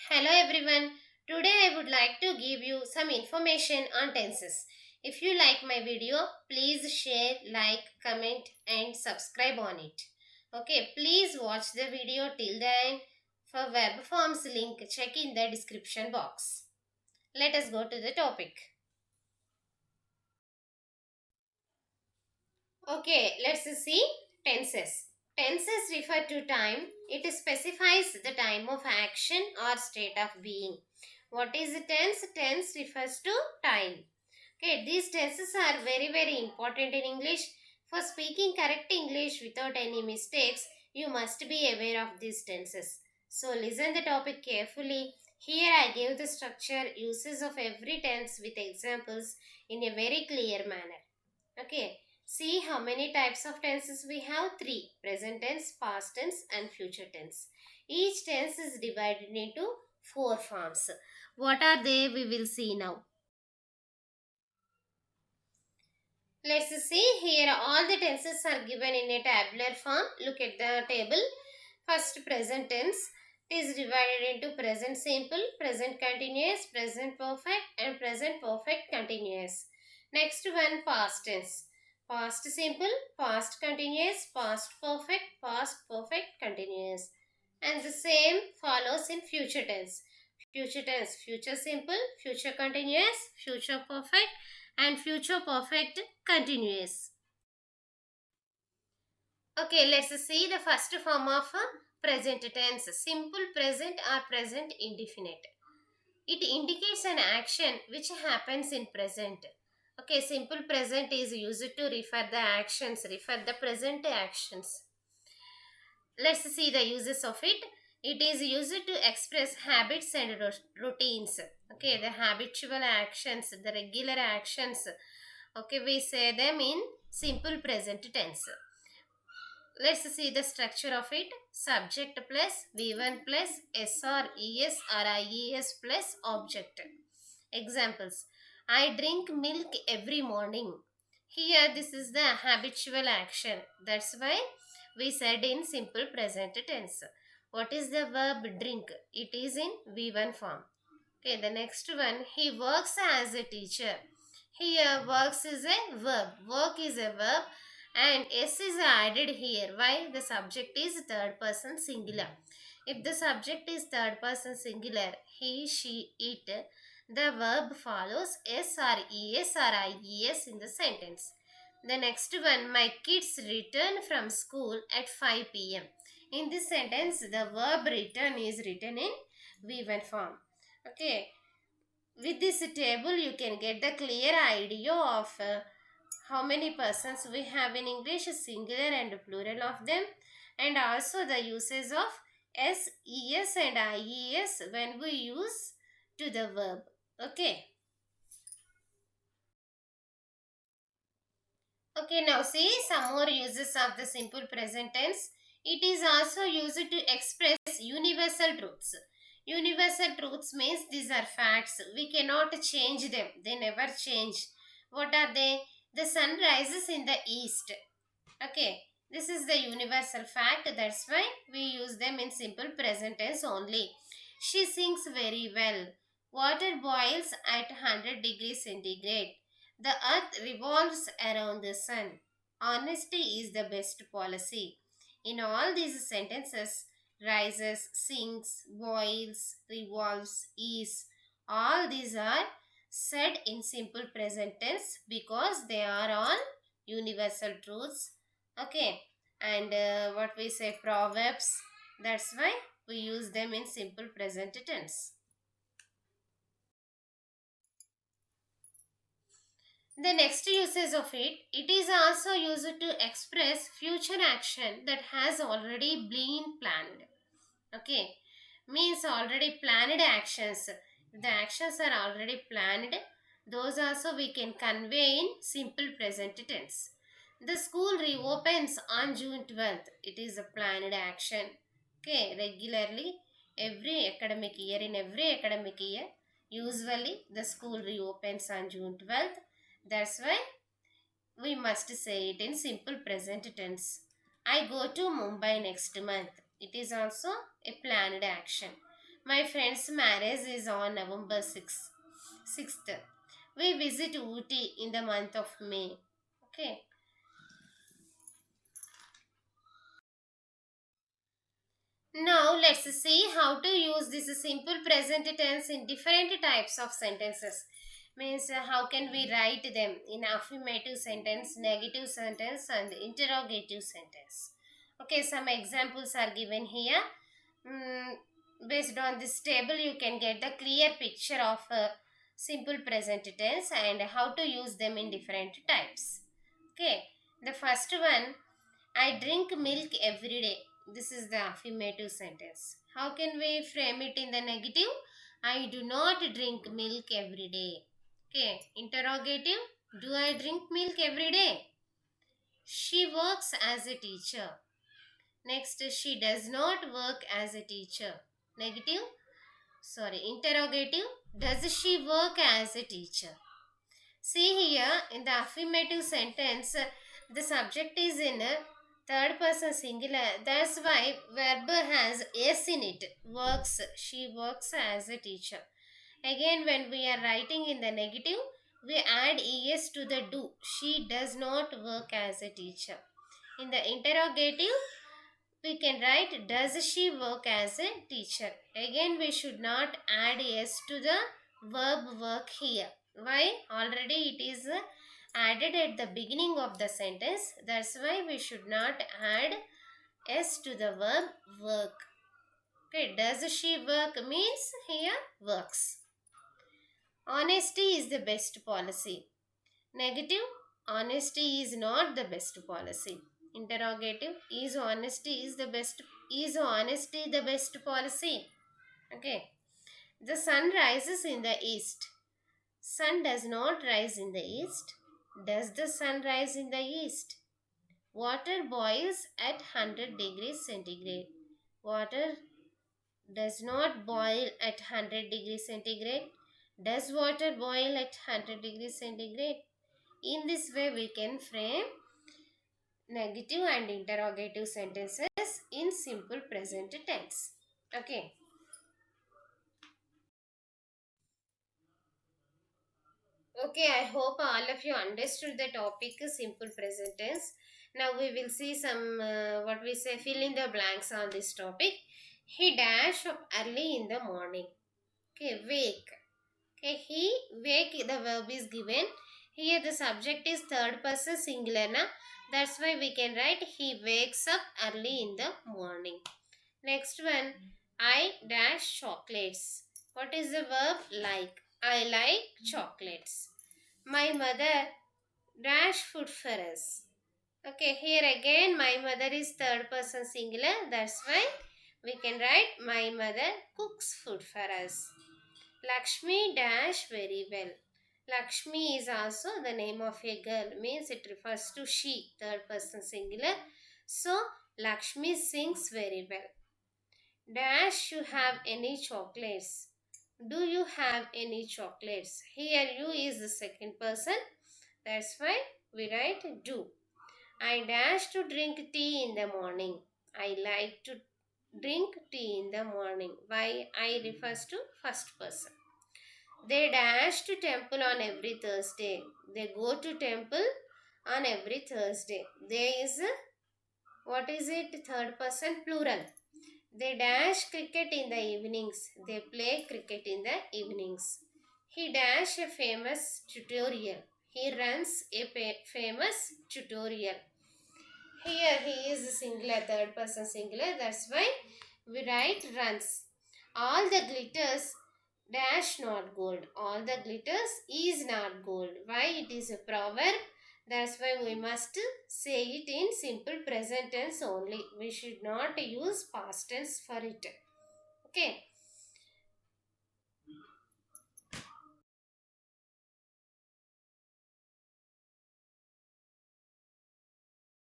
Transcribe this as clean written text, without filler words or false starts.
Hello everyone. Today I would like to give you some information on tenses. If you like my video, please share, like, comment and subscribe on it. Okay, please watch the video till the end. For web forms link, check in the description box. Let us go to the topic. Okay, let's see tenses. Tenses refer to time. It specifies the time of action or state of being. What is a tense? Tense refers to time. Okay, these tenses are very important in English. For speaking correct English without any mistakes, you must be aware of these tenses. So listen the topic carefully. Here I give the structure, uses of every tense with examples in a very clear manner. Okay, see how many types of tenses we have? Three: present tense, past tense and future tense. Each tense is divided into four forms. What are they? We will see now. Let's see here, all the tenses are given in a tabular form. Look at the table. First, present tense. It is divided into present simple, present continuous, present perfect and present perfect continuous. Next one, past tense. Past simple, past continuous, past perfect continuous. And the same follows in future tense. Future tense, future simple, future continuous, future perfect and future perfect continuous. Okay, let's see the first form of present tense. Simple present or present indefinite. It indicates an action which happens in present. Okay, simple present is used to refer the actions, refer the present actions. Let's see the uses of it. It is used to express habits and routines. Okay, the habitual actions, the regular actions. Okay, we say them in simple present tense. Let's see the structure of it. Subject plus V1 plus SRES or IES plus object. Examples. I drink milk every morning. Here this is the habitual action. That's why we said in simple present tense. What is the verb drink? It is in V1 form. Okay, the next one. He works as a teacher. Here works is a verb. Work is a verb and s is added here. Why? The subject is third person singular. If the subject is third person singular, he, she, it, the verb follows s or es or ies in the sentence. The next one, my kids return from school at 5 p.m. In this sentence, the verb return is written in V1 form. Okay, with this table you can get the clear idea of how many persons we have in English, singular and plural of them, and also the uses of s, es and ies when we use to the verb. Okay. Okay, now see some more uses of the simple present tense. It is also used to express universal truths. Universal truths means these are facts. We cannot change them. They never change. What are they? The sun rises in the east. Okay, this is the universal fact. That's why we use them in simple present tense only. She sings very well. Water boils at 100 degrees centigrade. The earth revolves around the sun. Honesty is the best policy. In all these sentences, rises, sings, boils, revolves, is, all these are said in simple present tense because they are all universal truths. Okay, and what we say, proverbs, that's why we use them in simple present tense. The next usage of it, it is also used to express future action that has already been planned. Okay, means already planned actions. The actions are already planned. Those also we can convey in simple present tense. The school reopens on June 12th. It is a planned action. Okay, regularly every academic year, in every academic year, usually the school reopens on June 12th. That's why we must say it in simple present tense. I go to Mumbai next month. It is also a planned action. My friend's marriage is on November 6th. We visit Ooty in the month of May. Okay. Now let's see how to use this simple present tense in different types of sentences. Means how can we write them in affirmative sentence, negative sentence and interrogative sentence. Okay, some examples are given here. Mm, Based on this table you can get the clear picture of simple present tense and how to use them in different types. Okay, the first one, I drink milk every day. This is the affirmative sentence. How can we frame it in the negative? I do not drink milk every day. Okay, interrogative, do I drink milk every day? She works as a teacher. Next, she does not work as a teacher. Negative, sorry, interrogative, does she work as a teacher? See here in the affirmative sentence, the subject is in a third person singular. That's why verb has s in it. Works. She works as a teacher. Again, when we are writing in the negative, we add es to the do. She does not work as a teacher. In the interrogative, we can write does she work as a teacher. Again, we should not add s to the verb work here. Why? Already it is added at the beginning of the sentence. That's why we should not add s to the verb work. Okay, does she work means here works. Honesty is the best policy. Negative, honesty is not the best policy. Interrogative, is honesty the best policy? Okay. The sun rises in the east. Sun does not rise in the east. Does the sun rise in the east? Water boils at 100 degrees centigrade. Water does not boil at 100 degrees centigrade. Does water boil at 100 degrees centigrade? In this way, we can frame negative and interrogative sentences in simple present tense. Okay. Okay, I hope all of you understood the topic simple present tense. Now we will see some what we say fill in the blanks on this topic. He dash up early in the morning. Okay, wake. Okay, he wake the verb is given. Here the subject is third person singular na. That's why we can write he wakes up early in the morning. Next one, I dash chocolates. What is the verb like? I like chocolates. My mother dash food for us. Okay, here again my mother is third person singular. That's why we can write my mother cooks food for us. Lakshmi dash very well. Lakshmi is also the name of a girl, means it refers to she, third person singular. So Lakshmi sings very well. Dash you have any chocolates? Do you have any chocolates? Here you is the second person. That's why we write do. I dash to drink tea in the morning. I like to drink tea in the morning. Why? I refers to first person. They dash to temple on every Thursday. They go to temple on every Thursday. There is what is it? Third person plural. They dash cricket in the evenings. They play cricket in the evenings. He dash a famous tutorial. He runs a famous tutorial. Here he is singular, third person singular. That's why we write runs. All the glitters dash not gold. All the glitters is not gold. Why? It is a proverb. That's why we must say it in simple present tense only. We should not use past tense for it. Okay.